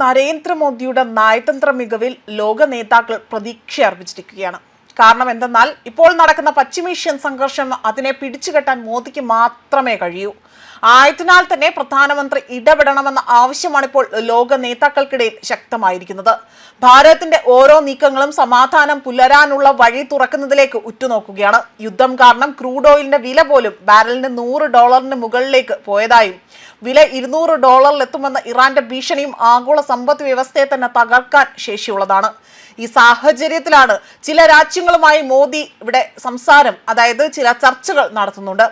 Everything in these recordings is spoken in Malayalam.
നരേന്ദ്രമോദിയുടെ നയതന്ത്ര മികവിൽ ലോക നേതാക്കൾ പ്രതീക്ഷ അർപ്പിച്ചിരിക്കുകയാണ്. കാരണം എന്തെന്നാൽ ഇപ്പോൾ നടക്കുന്ന പശ്ചിമേഷ്യൻ സംഘർഷം അതിനെ പിടിച്ചുകെട്ടാൻ മോദിക്ക് മാത്രമേ കഴിയൂ. ആയതിനാൽ തന്നെ പ്രധാനമന്ത്രി ഇടപെടണമെന്ന ആവശ്യമാണ് ഇപ്പോൾ ലോക നേതാക്കൾക്കിടയിൽ ശക്തമായിരിക്കുന്നത്. ഭാരതത്തിന്റെ ഓരോ നീക്കങ്ങളും സമാധാനം പുലരാനുള്ള വഴി തുറക്കുന്നതിലേക്ക് ഉറ്റുനോക്കുകയാണ്. യുദ്ധം കാരണം ക്രൂഡ് ഓയിലിന്റെ വില പോലും ബാരലിന് $100 മുകളിലേക്ക് പോയതായും വില $200 ഇറാന്റെ ഭീഷണിയും ആഗോള സമ്പദ് വ്യവസ്ഥയെ തന്നെ തകർക്കാൻ ശേഷിയുള്ളതാണ്. ഈ സാഹചര്യത്തിലാണ് ചില രാജ്യങ്ങളുമായി മോദി ഇവിടെ ചില ചർച്ചകൾ നടത്തുന്നുണ്ട്.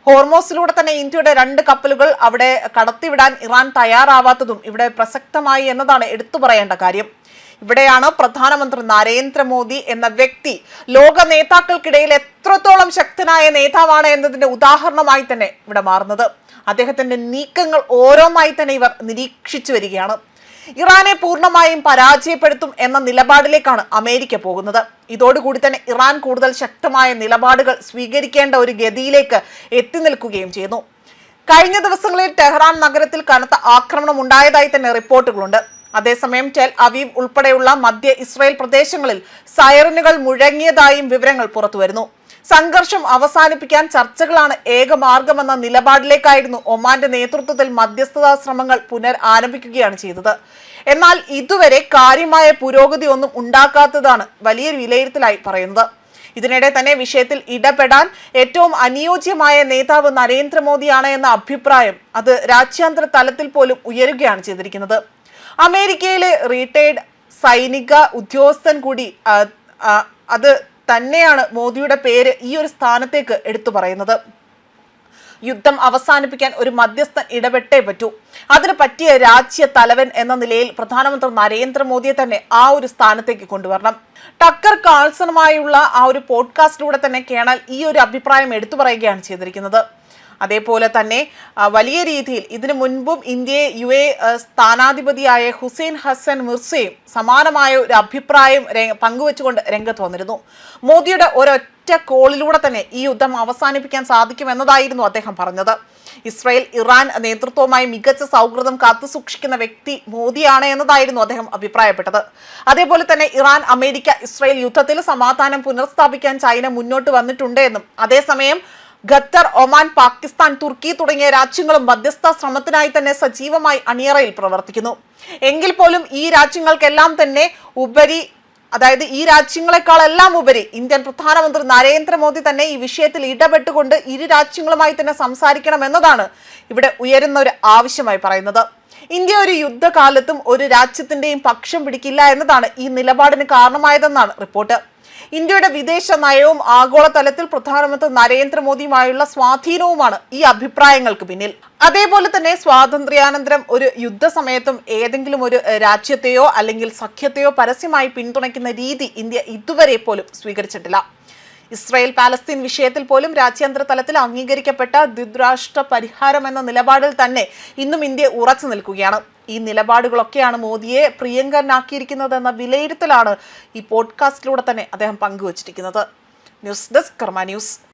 ഹോർമോസിലൂടെ തന്നെ ഇന്ത്യയുടെ 2 കപ്പലുകൾ അവിടെ കടത്തിവിടാൻ ഇറാൻ തയ്യാറാവാത്തതും ഇവിടെ പ്രസക്തമായി എന്നതാണ് എടുത്തു പറയേണ്ട കാര്യം. ഇവിടെയാണ് പ്രധാനമന്ത്രി നരേന്ദ്രമോദി എന്ന വ്യക്തി ലോക നേതാക്കൾക്കിടയിൽ എത്രത്തോളം ശക്തനായ നേതാവാണ് എന്നതിന്റെ ഉദാഹരണമായി തന്നെ ഇവിടെ മാറുന്നത്. അദ്ദേഹത്തിന്റെ നീക്കങ്ങൾ ഓരോന്നായി തന്നെ ഇവർ നിരീക്ഷിച്ചു വരികയാണ്. ഇറാനെ പൂർണ്ണമായും പരാജയപ്പെടുത്തും എന്ന നിലപാടിലേക്കാണ് അമേരിക്ക പോകുന്നത്. ഇതോടുകൂടി തന്നെ ഇറാൻ കൂടുതൽ ശക്തമായ നിലപാടുകൾ സ്വീകരിക്കേണ്ട ഒരു ഗതിയിലേക്ക് എത്തി നിൽക്കുകയും ചെയ്യുന്നു. കഴിഞ്ഞ ദിവസങ്ങളിൽ ടെഹ്റാൻ നഗരത്തിൽ കനത്ത ആക്രമണം ഉണ്ടായതായി തന്നെ റിപ്പോർട്ടുകളുണ്ട്. അതേസമയം ടെൽ അവീവ് ഉൾപ്പെടെയുള്ള മധ്യ ഇസ്രായേൽ പ്രദേശങ്ങളിൽ സൈറനുകൾ മുഴങ്ങിയതായും വിവരങ്ങൾ പുറത്തുവരുന്നു. സംഘർഷം അവസാനിപ്പിക്കാൻ ചർച്ചകളാണ് ഏകമാർഗമെന്ന നിലപാടിലേക്കായിരുന്നു ഒമാന്റെ നേതൃത്വത്തിൽ മധ്യസ്ഥതാ ശ്രമങ്ങൾ ആരംഭിക്കുകയാണ് ചെയ്തത്. എന്നാൽ ഇതുവരെ കാര്യമായ പുരോഗതി ഒന്നും ഉണ്ടാക്കാത്തതാണ് വലിയൊരു വിലയിരുത്തലായി പറയുന്നത്. ഇതിനിടെ തന്നെ വിഷയത്തിൽ ഇടപെടാൻ ഏറ്റവും അനുയോജ്യമായ നേതാവ് നരേന്ദ്രമോദിയാണ് എന്ന അഭിപ്രായം അത് രാജ്യാന്തര തലത്തിൽ പോലും ഉയരുകയാണ് ചെയ്തിരിക്കുന്നത്. അമേരിക്കയിലെ റിട്ടയർഡ് സൈനിക ഉദ്യോഗസ്ഥൻ കൂടി അത് തന്നെയാണ് മോദിയുടെ പേര് ഈ ഒരു സ്ഥാനത്തേക്ക് എടുത്തു പറയുന്നത്. യുദ്ധം അവസാനിപ്പിക്കാൻ ഒരു മധ്യസ്ഥൻ ഇടപെട്ടേ പറ്റൂ. അതിന് പറ്റിയ രാജ്യ തലവൻ എന്ന നിലയിൽ പ്രധാനമന്ത്രി നരേന്ദ്രമോദിയെ തന്നെ ആ ഒരു സ്ഥാനത്തേക്ക് കൊണ്ടുവരണം. ടക്കർ കാൾസണുമായുള്ള ആ ഒരു പോഡ്കാസ്റ്റിലൂടെ തന്നെ കേണൽ ഈ ഒരു അഭിപ്രായം എടുത്തു പറയുകയാണ് ചെയ്തിരിക്കുന്നത്. അതേപോലെ തന്നെ വലിയ രീതിയിൽ ഇതിനു മുൻപും ഇന്ത്യയെ UAE സ്ഥാനാധിപതിയായ ഹുസൈൻ ഹസൻ മിർസയും സമാനമായ ഒരു അഭിപ്രായം പങ്കുവെച്ചുകൊണ്ട് രംഗത്ത് വന്നിരുന്നു. മോദിയുടെ ഒരൊറ്റ കോളിലൂടെ തന്നെ ഈ യുദ്ധം അവസാനിപ്പിക്കാൻ സാധിക്കുമെന്നതായിരുന്നു അദ്ദേഹം പറഞ്ഞത്. ഇസ്രായേൽ ഇറാൻ നേതൃത്വവുമായി മികച്ച സൗഹൃദം കാത്തുസൂക്ഷിക്കുന്ന വ്യക്തി മോദിയാണ് എന്നതായിരുന്നു അദ്ദേഹം അഭിപ്രായപ്പെട്ടത്. അതേപോലെ തന്നെ ഇറാൻ അമേരിക്ക ഇസ്രായേൽ യുദ്ധത്തിൽ സമാധാനം പുനഃസ്ഥാപിക്കാൻ ചൈന മുന്നോട്ട് വന്നിട്ടുണ്ട് എന്നും അതേസമയം ഖത്തർ, ഒമാൻ, പാകിസ്ഥാൻ, തുർക്കി തുടങ്ങിയ രാജ്യങ്ങളും മധ്യസ്ഥ ശ്രമത്തിനായി തന്നെ സജീവമായി അണിയറയിൽ പ്രവർത്തിക്കുന്നു. എങ്കിൽ പോലും ഈ രാജ്യങ്ങൾക്കെല്ലാം തന്നെ ഈ രാജ്യങ്ങളെക്കാളെല്ലാം ഉപരി ഇന്ത്യൻ പ്രധാനമന്ത്രി നരേന്ദ്രമോദി തന്നെ ഈ വിഷയത്തിൽ ഇടപെട്ടുകൊണ്ട് ഇരു രാജ്യങ്ങളുമായി തന്നെ സംസാരിക്കണം എന്നതാണ് ഇവിടെ ഉയരുന്ന ഒരു ആവശ്യമായി പറയുന്നത്. ഇന്ത്യ ഒരു യുദ്ധകാലത്തും ഒരു രാജ്യത്തിന്റെയും പക്ഷം പിടിക്കില്ല എന്നതാണ് ഈ നിലപാടിന് കാരണമായതെന്നാണ് റിപ്പോർട്ട്. ഇന്ത്യയുടെ വിദേശ നയവും ആഗോളതലത്തിൽ പ്രധാനമന്ത്രി നരേന്ദ്രമോദിയുമായുള്ള സ്വാധീനവുമാണ് ഈ അഭിപ്രായങ്ങൾക്ക് പിന്നിൽ. അതേപോലെ തന്നെ സ്വാതന്ത്ര്യാനന്തരം ഒരു യുദ്ധസമയത്തും ഏതെങ്കിലും ഒരു രാജ്യത്തെയോ അല്ലെങ്കിൽ സഖ്യത്തെയോ പരസ്യമായി പിന്തുണയ്ക്കുന്ന രീതി ഇന്ത്യ ഇതുവരെ പോലും സ്വീകരിച്ചിട്ടില്ല. ഇസ്രായേൽ പാലസ്തീൻ വിഷയത്തിൽ പോലും രാജ്യാന്തര തലത്തിൽ അംഗീകരിക്കപ്പെട്ട ദ്വിരാഷ്ട്ര പരിഹാരം എന്ന നിലപാടിൽ തന്നെ ഇന്നും ഇന്ത്യ ഉറച്ചു നിൽക്കുകയാണ്. ഈ നിലപാടുകളൊക്കെയാണ് മോദിയെ പ്രിയങ്കരനാക്കിയിരിക്കുന്നതെന്ന വിലയിരുത്തലാണ് ഈ പോഡ്കാസ്റ്റിലൂടെ തന്നെ അദ്ദേഹം പങ്കുവച്ചിരിക്കുന്നത്. ന്യൂസ് ഡെസ്ക് കർമ്മ ന്യൂസ്.